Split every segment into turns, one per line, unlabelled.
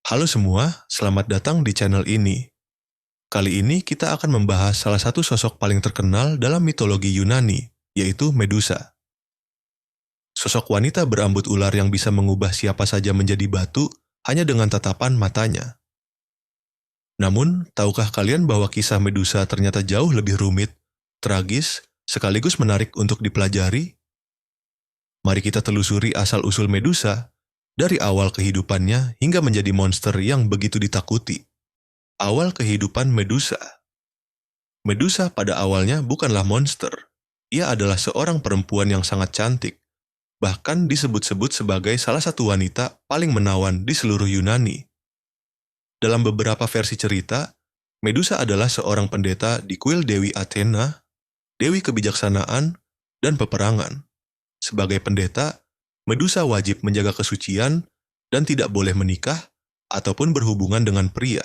Halo semua, selamat datang di channel ini. Kali ini kita akan membahas salah satu sosok paling terkenal dalam mitologi Yunani, yaitu Medusa. Sosok wanita berambut ular yang bisa mengubah siapa saja menjadi batu hanya dengan tatapan matanya. Namun, tahukah kalian bahwa kisah Medusa ternyata jauh lebih rumit, tragis, sekaligus menarik untuk dipelajari? Mari kita telusuri asal-usul Medusa, dari awal kehidupannya hingga menjadi monster yang begitu ditakuti. Awal kehidupan Medusa. Medusa pada awalnya bukanlah monster. Ia adalah seorang perempuan yang sangat cantik, bahkan disebut-sebut sebagai salah satu wanita paling menawan di seluruh Yunani. Dalam beberapa versi cerita, Medusa adalah seorang pendeta di kuil Dewi Athena, dewi kebijaksanaan, dan peperangan. Sebagai pendeta, Medusa wajib menjaga kesucian dan tidak boleh menikah ataupun berhubungan dengan pria.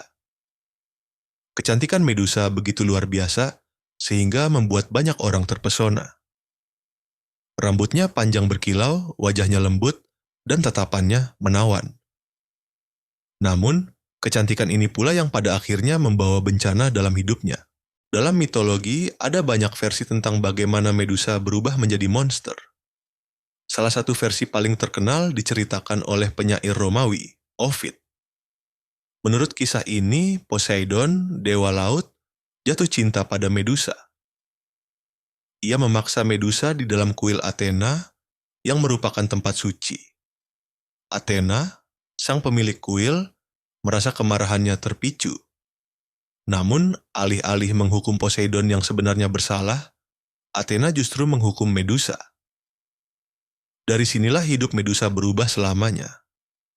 Kecantikan Medusa begitu luar biasa, sehingga membuat banyak orang terpesona. Rambutnya panjang berkilau, wajahnya lembut, dan tatapannya menawan. Namun, kecantikan ini pula yang pada akhirnya membawa bencana dalam hidupnya. Dalam mitologi, ada banyak versi tentang bagaimana Medusa berubah menjadi monster. Salah satu versi paling terkenal diceritakan oleh penyair Romawi, Ovid. Menurut kisah ini, Poseidon, dewa laut, jatuh cinta pada Medusa. Ia memaksa Medusa di dalam kuil Athena yang merupakan tempat suci. Athena, sang pemilik kuil, merasa kemarahannya terpicu. Namun, alih-alih menghukum Poseidon yang sebenarnya bersalah, Athena justru menghukum Medusa. Dari sinilah hidup Medusa berubah selamanya.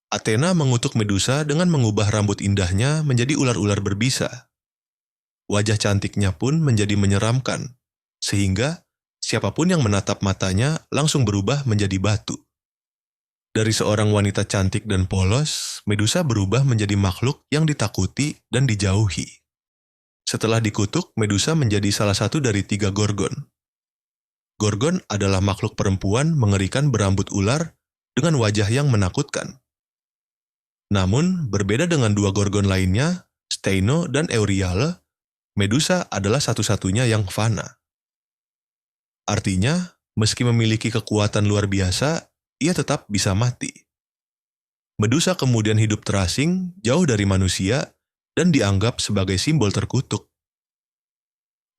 Athena mengutuk Medusa dengan mengubah rambut indahnya menjadi ular-ular berbisa. Wajah cantiknya pun menjadi menyeramkan, sehingga siapapun yang menatap matanya langsung berubah menjadi batu. Dari seorang wanita cantik dan polos, Medusa berubah menjadi makhluk yang ditakuti dan dijauhi. Setelah dikutuk, Medusa menjadi salah satu dari 3 Gorgon. Gorgon adalah makhluk perempuan mengerikan berambut ular dengan wajah yang menakutkan. Namun, berbeda dengan 2 Gorgon lainnya, Steino dan Euryale, Medusa adalah satu-satunya yang fana. Artinya, meski memiliki kekuatan luar biasa, ia tetap bisa mati. Medusa kemudian hidup terasing, jauh dari manusia, dan dianggap sebagai simbol terkutuk.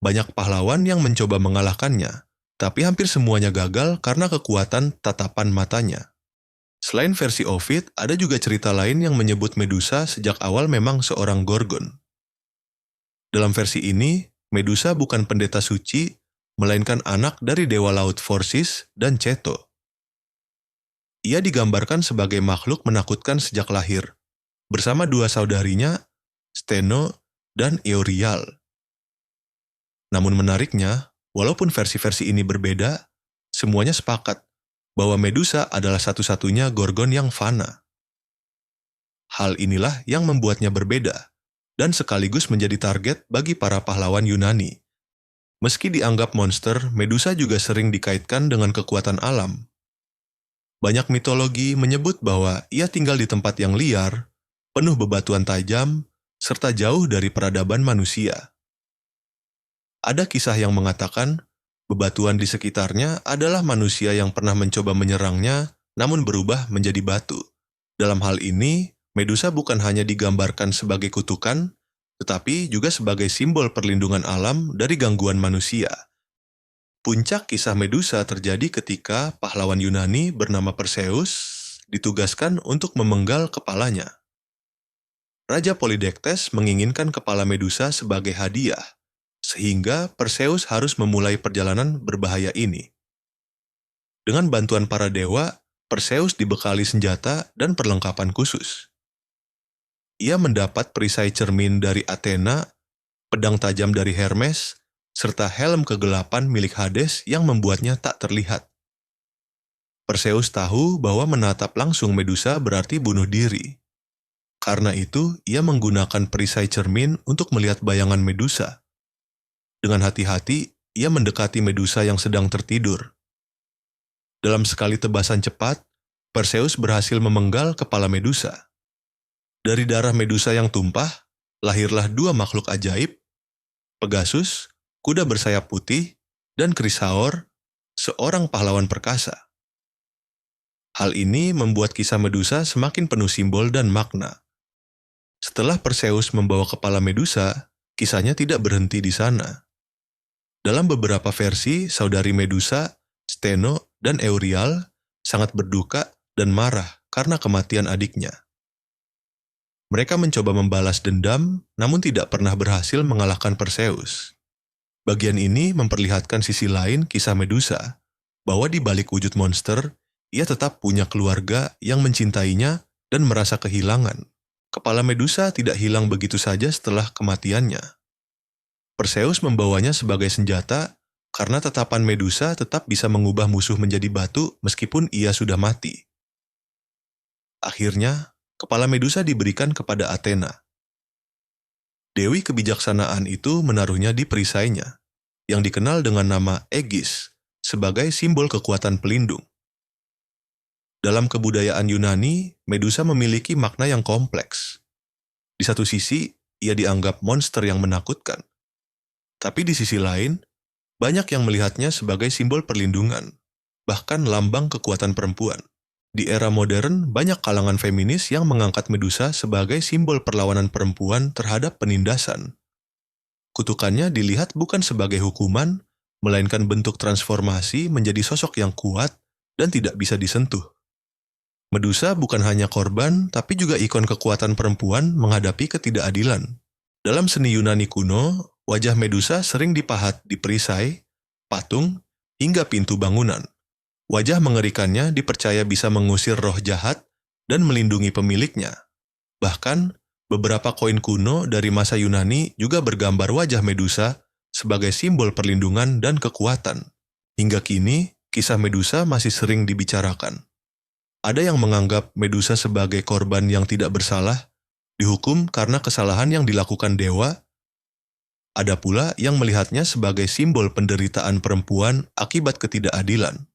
Banyak pahlawan yang mencoba mengalahkannya, tapi hampir semuanya gagal karena kekuatan tatapan matanya. Selain versi Ovid, ada juga cerita lain yang menyebut Medusa sejak awal memang seorang Gorgon. Dalam versi ini, Medusa bukan pendeta suci, melainkan anak dari dewa laut Phorcys dan Ceto. Ia digambarkan sebagai makhluk menakutkan sejak lahir, bersama 2 saudarinya, Steno dan Euryale. Namun menariknya, walaupun versi-versi ini berbeda, semuanya sepakat bahwa Medusa adalah satu-satunya Gorgon yang fana. Hal inilah yang membuatnya berbeda, dan sekaligus menjadi target bagi para pahlawan Yunani. Meski dianggap monster, Medusa juga sering dikaitkan dengan kekuatan alam. Banyak mitologi menyebut bahwa ia tinggal di tempat yang liar, penuh bebatuan tajam, serta jauh dari peradaban manusia. Ada kisah yang mengatakan, bebatuan di sekitarnya adalah manusia yang pernah mencoba menyerangnya, namun berubah menjadi batu. Dalam hal ini, Medusa bukan hanya digambarkan sebagai kutukan, tetapi juga sebagai simbol perlindungan alam dari gangguan manusia. Puncak kisah Medusa terjadi ketika pahlawan Yunani bernama Perseus ditugaskan untuk memenggal kepalanya. Raja Polydectes menginginkan kepala Medusa sebagai hadiah, sehingga Perseus harus memulai perjalanan berbahaya ini. Dengan bantuan para dewa, Perseus dibekali senjata dan perlengkapan khusus. Ia mendapat perisai cermin dari Athena, pedang tajam dari Hermes, serta helm kegelapan milik Hades yang membuatnya tak terlihat. Perseus tahu bahwa menatap langsung Medusa berarti bunuh diri. Karena itu, ia menggunakan perisai cermin untuk melihat bayangan Medusa. Dengan hati-hati, ia mendekati Medusa yang sedang tertidur. Dalam sekali tebasan cepat, Perseus berhasil memenggal kepala Medusa. Dari darah Medusa yang tumpah, lahirlah dua makhluk ajaib, Pegasus, kuda bersayap putih, dan Chrysaor, seorang pahlawan perkasa. Hal ini membuat kisah Medusa semakin penuh simbol dan makna. Setelah Perseus membawa kepala Medusa, kisahnya tidak berhenti di sana. Dalam beberapa versi, saudari Medusa, Steno, dan Eurial sangat berduka dan marah karena kematian adiknya. Mereka mencoba membalas dendam, namun tidak pernah berhasil mengalahkan Perseus. Bagian ini memperlihatkan sisi lain kisah Medusa, bahwa di balik wujud monster, ia tetap punya keluarga yang mencintainya dan merasa kehilangan. Kepala Medusa tidak hilang begitu saja setelah kematiannya. Perseus membawanya sebagai senjata karena tatapan Medusa tetap bisa mengubah musuh menjadi batu meskipun ia sudah mati. Akhirnya, kepala Medusa diberikan kepada Athena. Dewi kebijaksanaan itu menaruhnya di perisainya, yang dikenal dengan nama Aegis, sebagai simbol kekuatan pelindung. Dalam kebudayaan Yunani, Medusa memiliki makna yang kompleks. Di satu sisi, ia dianggap monster yang menakutkan. Tapi di sisi lain, banyak yang melihatnya sebagai simbol perlindungan, bahkan lambang kekuatan perempuan. Di era modern, banyak kalangan feminis yang mengangkat Medusa sebagai simbol perlawanan perempuan terhadap penindasan. Kutukannya dilihat bukan sebagai hukuman, melainkan bentuk transformasi menjadi sosok yang kuat dan tidak bisa disentuh. Medusa bukan hanya korban, tapi juga ikon kekuatan perempuan menghadapi ketidakadilan. Dalam seni Yunani kuno, wajah Medusa sering dipahat di perisai, patung, hingga pintu bangunan. Wajah mengerikannya dipercaya bisa mengusir roh jahat dan melindungi pemiliknya. Bahkan, beberapa koin kuno dari masa Yunani juga bergambar wajah Medusa sebagai simbol perlindungan dan kekuatan. Hingga kini, kisah Medusa masih sering dibicarakan. Ada yang menganggap Medusa sebagai korban yang tidak bersalah, dihukum karena kesalahan yang dilakukan dewa. Ada pula yang melihatnya sebagai simbol penderitaan perempuan akibat ketidakadilan.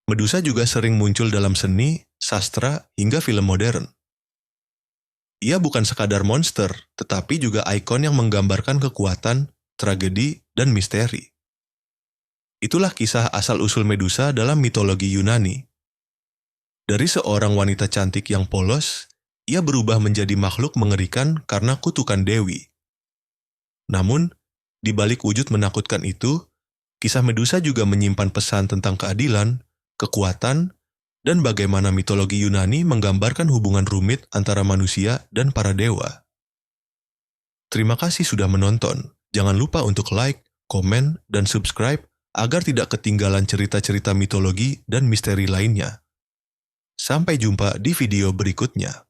Medusa juga sering muncul dalam seni, sastra, hingga film modern. Ia bukan sekadar monster, tetapi juga ikon yang menggambarkan kekuatan, tragedi, dan misteri. Itulah kisah asal-usul Medusa dalam mitologi Yunani. Dari seorang wanita cantik yang polos, ia berubah menjadi makhluk mengerikan karena kutukan dewi. Namun, di balik wujud menakutkan itu, kisah Medusa juga menyimpan pesan tentang keadilan, kekuatan, dan bagaimana mitologi Yunani menggambarkan hubungan rumit antara manusia dan para dewa. Terima kasih sudah menonton. Jangan lupa untuk like, komen, dan subscribe agar tidak ketinggalan cerita-cerita mitologi dan misteri lainnya. Sampai jumpa di video berikutnya.